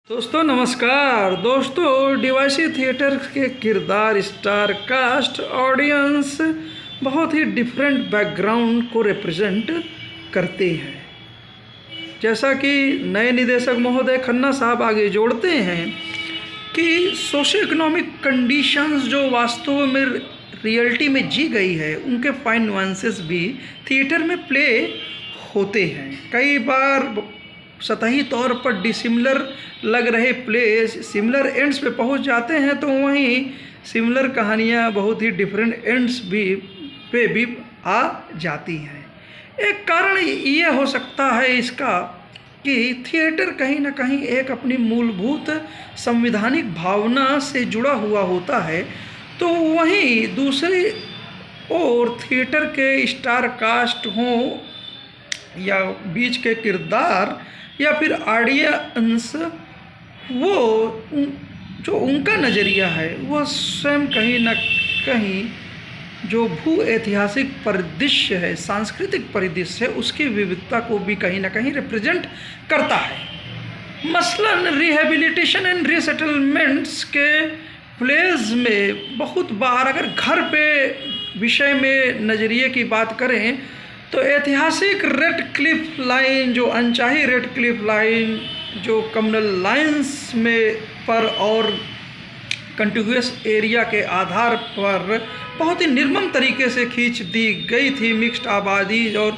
दोस्तों नमस्कार। दोस्तों डिवाइसी थिएटर के किरदार, स्टार कास्ट, ऑडियंस बहुत ही डिफरेंट बैकग्राउंड को रिप्रेजेंट करते हैं। जैसा कि नए निदेशक महोदय खन्ना साहब आगे जोड़ते हैं कि सोशो इकोनॉमिक कंडीशंस जो वास्तव में रियलिटी में जी गई है, उनके फाइन नुआंसेस भी थिएटर में प्ले होते हैं। कई बार सतही तौर पर डिसिमिलर लग रहे प्लेस सिमिलर एंड्स पे पहुंच जाते हैं, तो वहीं सिमिलर कहानियां बहुत ही डिफरेंट एंड्स भी आ जाती हैं। एक कारण ये हो सकता है इसका कि थिएटर कहीं ना कहीं एक अपनी मूलभूत संवैधानिक भावना से जुड़ा हुआ होता है, तो वहीं दूसरी ओर थिएटर के स्टार कास्ट हों या बीच के किरदार या फिर ऑडियंस, वो जो उनका नज़रिया है वह स्वयं कहीं ना कहीं जो भू ऐतिहासिक परिदृश्य है, सांस्कृतिक परिदृश्य है, उसकी विविधता को भी कहीं ना कहीं रिप्रेजेंट करता है। मसलन रिहेबिलिटेशन एंड रीसेटलमेंट्स के प्लेज में बहुत बार अगर घर पे विषय में नज़रिए की बात करें तो ऐतिहासिक रेड क्लिफ लाइन, जो अनचाही रेड क्लिफ लाइन जो कम्युनल लाइंस में पर और कंटिग्यूअस एरिया के आधार पर बहुत ही निर्मम तरीके से खींच दी गई थी, मिक्स्ड आबादी और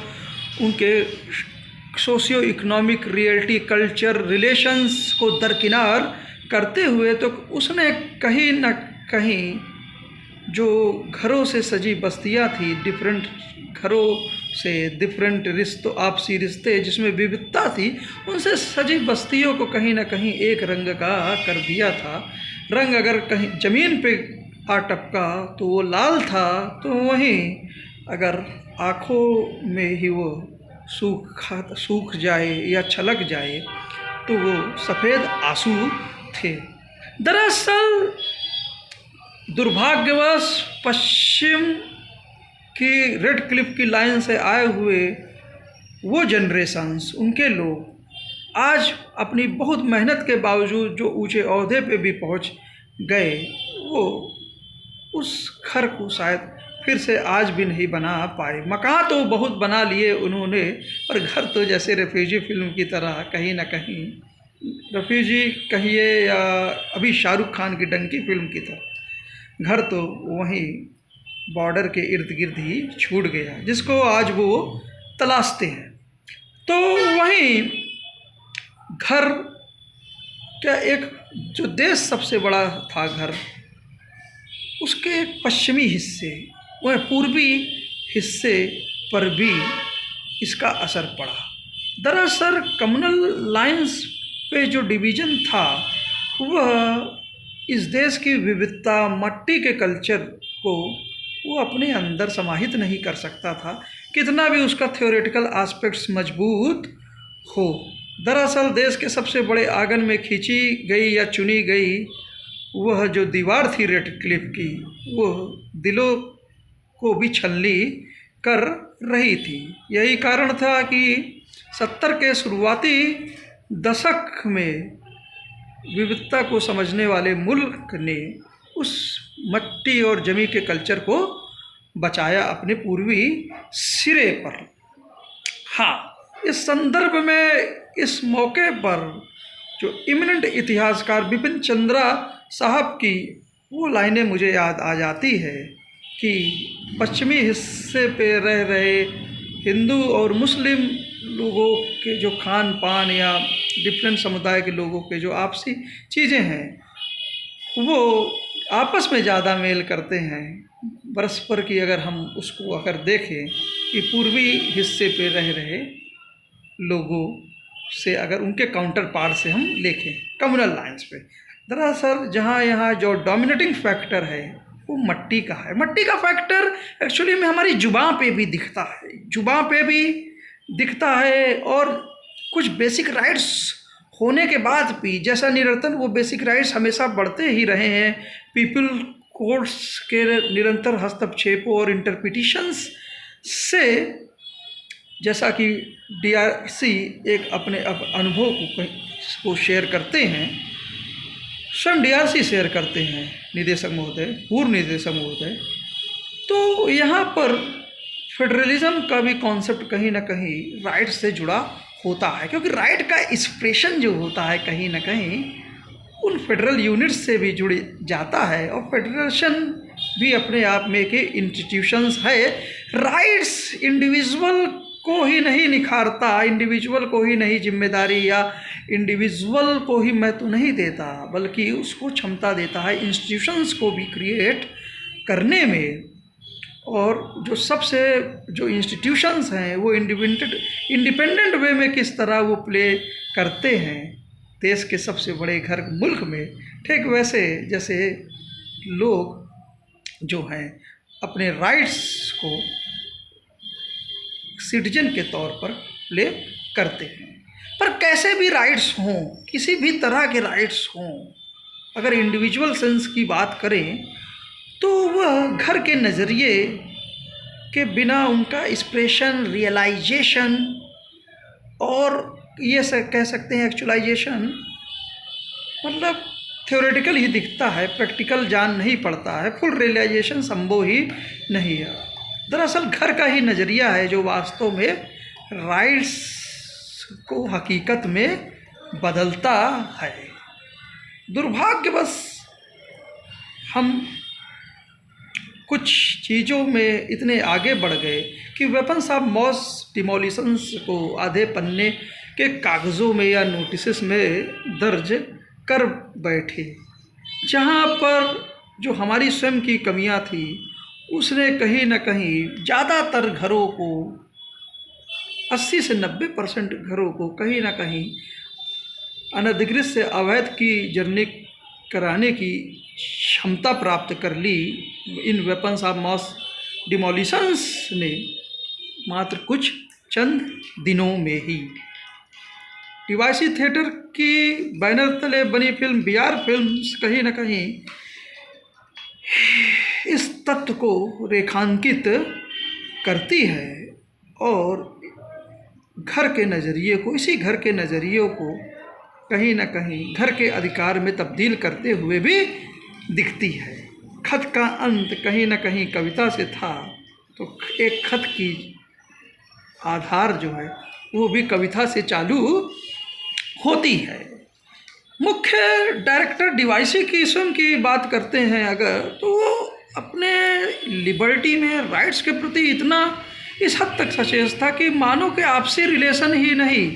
उनके socio economic reality culture relations को दरकिनार करते हुए, तो उसने कहीं न कहीं जो घरों से सजी बस्तियां थी, डिफरेंट घरों से डिफरेंट रिश्तों, आपसी रिश्ते जिसमें विविधता थी, उनसे सजी बस्तियों को कहीं ना कहीं एक रंग का कर दिया था। रंग अगर कहीं ज़मीन पे आ टपका तो वो लाल था, तो वहीं अगर आँखों में ही वो सूख जाए या छलक जाए तो वो सफ़ेद आंसू थे। दरअसल दुर्भाग्यवश पश्चिम की रेड क्लिफ की लाइन से आए हुए वो जनरेशन्स, उनके लोग आज अपनी बहुत मेहनत के बावजूद जो ऊंचे ओहदे पे भी पहुंच गए, वो उस घर को शायद फिर से आज भी नहीं बना पाए। मकान तो बहुत बना लिए उन्होंने, पर घर तो जैसे रेफ्यूजी फिल्म की तरह कहीं ना कहीं, रेफ्यूजी कहिए या अभी शाहरुख खान की डंकी फिल्म की तरह, घर तो वहीं बॉर्डर के इर्द गिर्द ही छूट गया, जिसको आज वो तलाशते हैं। तो वहीं घर क्या, एक जो देश सबसे बड़ा था घर, उसके एक पश्चिमी हिस्से वह पूर्वी हिस्से पर भी इसका असर पड़ा। दरअसल कम्युनल लाइंस पे जो डिवीज़न था वह इस देश की विविधता, मट्टी के कल्चर को वो अपने अंदर समाहित नहीं कर सकता था, कितना भी उसका थ्योरेटिकल एस्पेक्ट्स मजबूत हो। दरअसल देश के सबसे बड़े आंगन में खींची गई या चुनी गई वह जो दीवार थी रेड क्लिफ की, वह दिलों को भी छलनी कर रही थी। यही कारण था कि 70 के शुरुआती दशक में विविधता को समझने वाले मुल्क ने उस मट्टी और जमी के कल्चर को बचाया अपने पूर्वी सिरे पर। हाँ, इस संदर्भ में इस मौके पर जो इमिनेंट इतिहासकार बिपिन चंद्रा साहब की वो लाइनें मुझे याद आ जाती है कि पश्चिमी हिस्से पे रह रहे हिंदू और मुस्लिम लोगों के जो खान पान या डिफरेंट समुदाय के लोगों के जो आपसी चीज़ें हैं वो आपस में ज़्यादा मेल करते हैं परस्पर की। अगर हम उसको अगर देखें कि पूर्वी हिस्से पे रह रहे लोगों से, अगर उनके काउंटर पार्ट से हम देखें कम्युनल लाइंस पे, दरअसल जहाँ यहाँ जो डोमिनेटिंग फैक्टर है वो मट्टी का है। मट्टी का फैक्टर एक्चुअली में हमारी जुबान पे भी दिखता है, जुबान पे भी दिखता है, और कुछ बेसिक राइट्स होने के बाद भी जैसा निरंतर वो बेसिक राइट्स हमेशा बढ़ते ही रहे हैं, पीपल कोर्ट्स के निरंतर हस्तक्षेपों और इंटरप्रिटेशंस से, जैसा कि DRC एक अपने अनुभव को को शेयर करते हैं, स्वयं डीआरसी शेयर करते हैं, निदेशक महोदय, पूर्व निदेशक महोदय। तो यहाँ पर फेडरलिज्म का भी कॉन्सेप्ट कहीं ना कहीं राइट से जुड़ा होता है, क्योंकि राइट का एक्सप्रेशन जो होता है कहीं ना कहीं उन फेडरल यूनिट्स से भी जुड़ जाता है। और फेडरेशन भी अपने आप में एक इंस्टीट्यूशंस है। राइट्स इंडिविजुअल को ही नहीं निखारता, इंडिविजुअल को ही नहीं जिम्मेदारी या इंडिविजुअल को ही महत्व नहीं देता, बल्कि उसको क्षमता देता है इंस्टीट्यूशंस को भी क्रिएट करने में। और जो इंस्टीट्यूशंस हैं वो इंडिपेंडेंट वे में किस तरह वो प्ले करते हैं देश के सबसे बड़े घर मुल्क में, ठीक वैसे जैसे लोग जो हैं अपने राइट्स को सिटीजन के तौर पर प्ले करते हैं। पर कैसे भी राइट्स हों, किसी भी तरह के राइट्स हों, अगर इंडिविजुअल सेंस की बात करें तो वह घर के नज़रिए के बिना उनका एक्सप्रेशन, रियलाइजेशन और ये कह सकते हैं एक्चुअलाइजेशन, मतलब थ्योरेटिकल ही दिखता है, प्रैक्टिकल जान नहीं पड़ता है, फुल रियलाइजेशन संभव ही नहीं है। दरअसल घर का ही नज़रिया है जो वास्तव में राइट्स को हकीकत में बदलता है। दुर्भाग्यवश हम कुछ चीज़ों में इतने आगे बढ़ गए कि वेपन्स ऑफ मॉस डिमोलिशंस को आधे पन्ने के कागज़ों में या नोटिस में दर्ज कर बैठे, जहाँ पर जो हमारी स्वयं की कमियाँ थी उसने कहीं ना कहीं ज़्यादातर घरों को 80 से 90% घरों को कहीं ना कहीं अनधिकृत से अवैध की जर्नी कराने की क्षमता प्राप्त कर ली इन वेपन्स ऑफ मॉस डिमोलिशंस ने मात्र कुछ चंद दिनों में ही। डीवाईसी थिएटर की बैनर तले बनी फिल्म बीआर फिल्म्स कहीं ना कहीं इस तत्व को रेखांकित करती है और घर के नज़रिए को, इसी घर के नज़रियों को कहीं ना कहीं घर के अधिकार में तब्दील करते हुए भी दिखती है। खत का अंत कहीं ना कहीं कविता से था, तो एक खत की आधार जो है वो भी कविता से चालू होती है। मुख्य डायरेक्टर डीवाईसी की स्वयं की बात करते हैं अगर, तो वो अपने लिबर्टी में, राइट्स के प्रति इतना इस हद तक सचेत था कि मानो के आपसी रिलेशन ही नहीं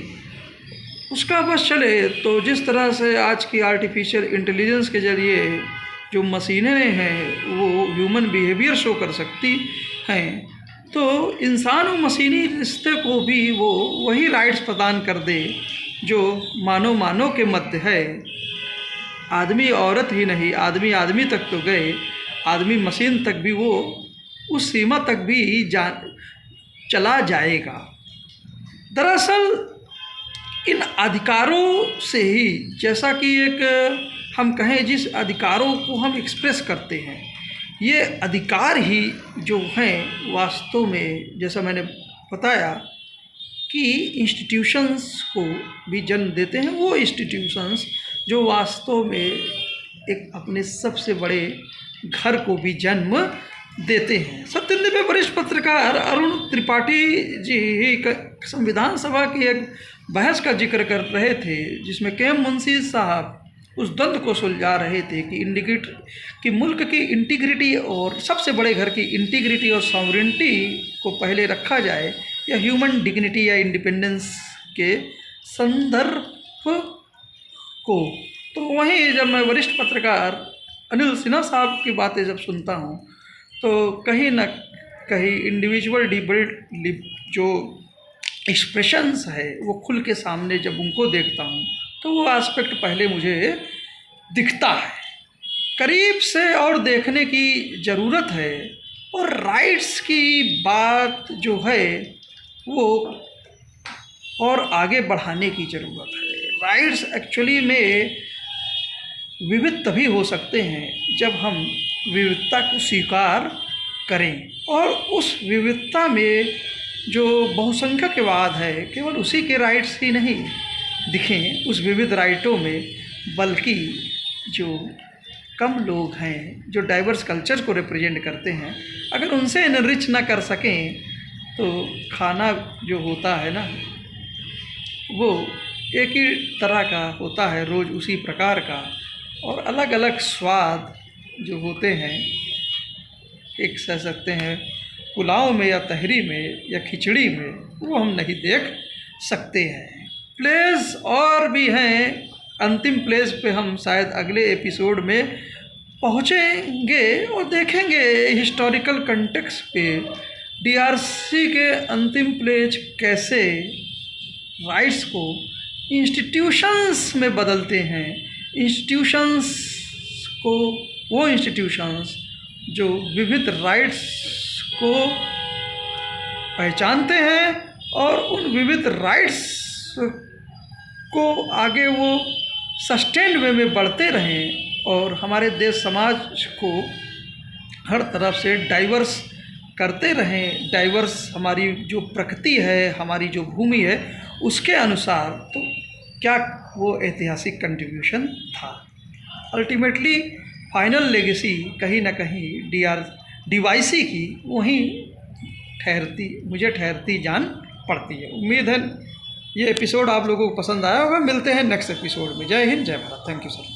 उसका बस चले। तो जिस तरह से आज की आर्टिफिशियल इंटेलिजेंस के ज़रिए जो मशीनें हैं वो ह्यूमन बिहेवियर शो कर सकती हैं, तो इंसान और मशीनी रिश्ते को भी वो वही राइट्स प्रदान कर दे जो मानव के मध्य है। आदमी औरत ही नहीं, आदमी आदमी तक तो गए, आदमी मशीन तक भी वो उस सीमा तक भी चला जाएगा। दरअसल इन अधिकारों से ही, जैसा कि एक हम कहें जिस अधिकारों को हम एक्सप्रेस करते हैं, ये अधिकार ही जो हैं वास्तव में, जैसा मैंने बताया कि इंस्टीट्यूशंस को भी जन्म देते हैं। वो इंस्टीट्यूशंस जो वास्तव में एक अपने सबसे बड़े घर को भी जन्म देते हैं। सत्येंद्र में वरिष्ठ पत्रकार अरुण त्रिपाठी जी संविधान सभा की एक बहस का जिक्र कर रहे थे, जिसमें के एम मुंशी साहब उस द्वंद्व को सुलझा रहे थे कि मुल्क की इंटीग्रिटी और सबसे बड़े घर की इंटीग्रिटी और सॉवरेनिटी को पहले रखा जाए या ह्यूमन डिग्निटी या इंडिपेंडेंस के संदर्भ को। तो वहीं जब मैं वरिष्ठ पत्रकार अनिल सिन्हा साहब की बातें जब सुनता हूँ तो कहीं ना कहीं इंडिविजुअल जो एक्सप्रेशंस है वो खुल के सामने जब उनको देखता हूँ तो वो एस्पेक्ट पहले मुझे दिखता है। करीब से और देखने की ज़रूरत है और राइट्स की बात जो है वो और आगे बढ़ाने की ज़रूरत है। राइट्स एक्चुअली में विविध तभी हो सकते हैं जब हम विविधता को स्वीकार करें, और उस विविधता में जो बहुसंख्यकवाद है केवल उसी के राइट्स ही नहीं, दिखें उस विविध राइटों में, बल्कि जो कम लोग हैं जो डाइवर्स कल्चर को रिप्रेजेंट करते हैं, अगर उनसे एनरिच ना कर सकें तो खाना जो होता है ना वो एक ही तरह का होता है, रोज़ उसी प्रकार का, और अलग अलग स्वाद जो होते हैं, एक कह सकते हैं पुलाव में या तहरी में या खिचड़ी में, वो हम नहीं देख सकते हैं। प्लेस और भी हैं, अंतिम प्लेस पे हम शायद अगले एपिसोड में पहुँचेंगे और देखेंगे हिस्टोरिकल कंटेक्स्ट पे डीआरसी के अंतिम प्लेस कैसे राइट्स को इंस्टीट्यूशंस में बदलते हैं, इंस्टीट्यूशंस को, वो इंस्टीट्यूशंस जो विविध राइट्स को पहचानते हैं और उन विविध राइट्स को आगे वो सस्टेन्ड वे में बढ़ते रहें और हमारे देश समाज को हर तरफ से डाइवर्स करते रहें। डाइवर्स हमारी जो प्रकृति है, हमारी जो भूमि है, उसके अनुसार तो क्या वो ऐतिहासिक कंट्रीब्यूशन था। अल्टीमेटली फाइनल लेगेसी कहीं ना कहीं डीवाईसी की वहीं मुझे ठहरती जान पड़ती है। उम्मीद है ये एपिसोड आप लोगों को पसंद आया होगा। मिलते हैं नेक्स्ट एपिसोड में। जय हिंद, जय भारत। Thank you sir.